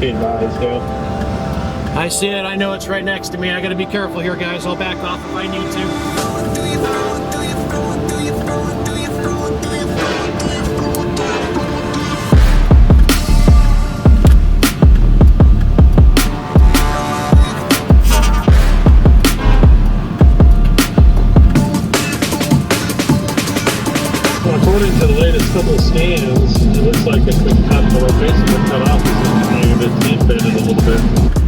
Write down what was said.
be advised, yeah. I see it. I know it's right next to me. I gotta be careful here, guys. I'll back off if I need to. According to the latest couple scans, it looks like if we cut the location would cut off, it's going to be a bit deep in it a little bit.